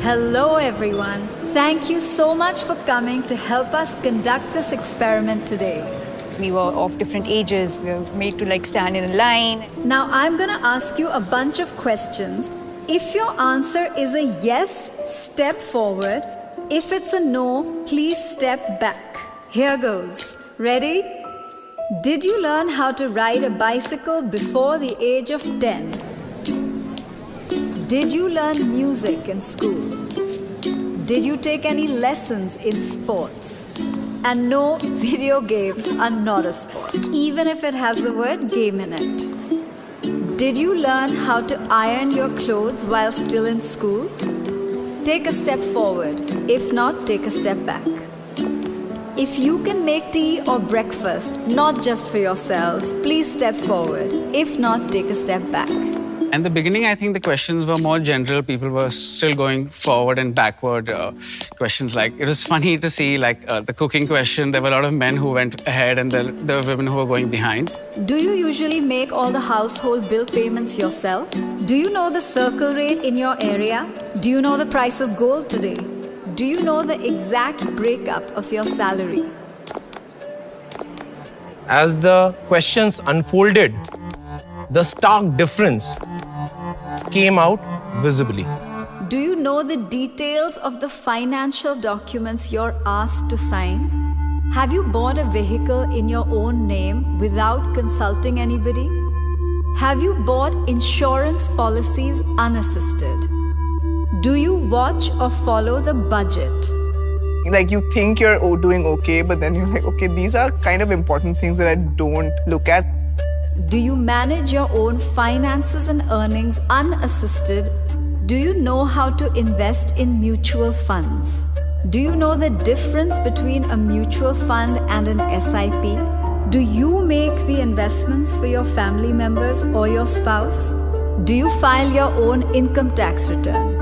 Hello everyone. Thank you so much for coming to help us conduct this experiment today. We were of different ages. We were made to stand in a line. Now I'm gonna ask you a bunch of questions. If your answer is a yes, step forward. If it's a no, please step back. Here goes. Ready? Did you learn how to ride a bicycle before the age of 10? Did you learn music in school? Did you take any lessons in sports? And no, video games are not a sport, even if it has the word game in it. Did you learn how to iron your clothes while still in school? Take a step forward. If not, take a step back. If you can make tea or breakfast, not just for yourselves, please step forward. If not, take a step back. In the beginning, I think the questions were more general. People were still going forward and backward. Questions like, it was funny to see the cooking question. There were a lot of men who went ahead and there were women who were going behind. Do you usually make all the household bill payments yourself? Do you know the circle rate in your area? Do you know the price of gold today? Do you know the exact breakup of your salary? As the questions unfolded, the stark difference came out visibly. Do you know the details of the financial documents you're asked to sign? Have you bought a vehicle in your own name without consulting anybody? Have you bought insurance policies unassisted? Do you watch or follow the budget? You think you're doing okay, but then you're like, okay, these are kind of important things that I don't look at. Do you manage your own finances and earnings unassisted? Do you know how to invest in mutual funds? Do you know the difference between a mutual fund and an SIP? Do you make the investments for your family members or your spouse? Do you file your own income tax return?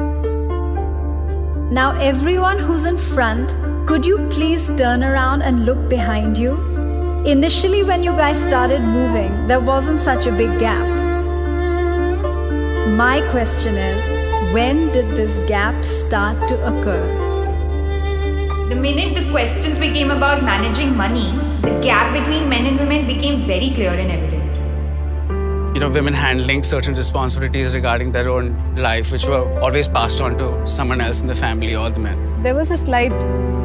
Now everyone who's in front, could you please turn around and look behind you? Initially, when you guys started moving, there wasn't such a big gap. My question is, when did this gap start to occur? The minute the questions became about managing money, the gap between men and women became very clear and evident. Women handling certain responsibilities regarding their own life, which were always passed on to someone else in the family or the men. There was a slight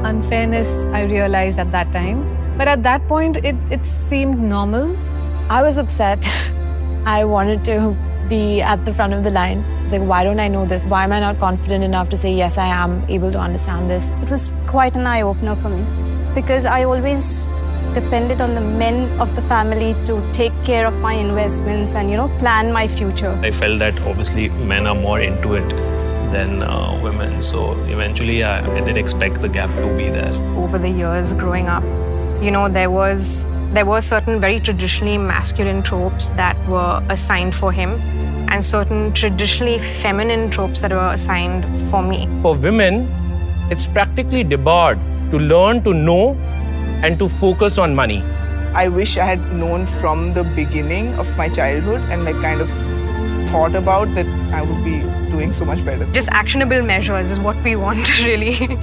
unfairness I realized at that time. But at that point, it seemed normal. I was upset. I wanted to be at the front of the line. It's like, why don't I know this? Why am I not confident enough to say, yes, I am able to understand this? It was quite an eye-opener for me because I always depended on the men of the family to take care of my investments and, plan my future. I felt that obviously men are more into it than women. So eventually, I did expect the gap to be there. Over the years growing up, there were certain very traditionally masculine tropes that were assigned for him and certain traditionally feminine tropes that were assigned for me. For women, it's practically debarred to learn to know and to focus on money. I wish I had known from the beginning of my childhood and kind of thought about that I would be doing so much better. Just actionable measures is what we want really.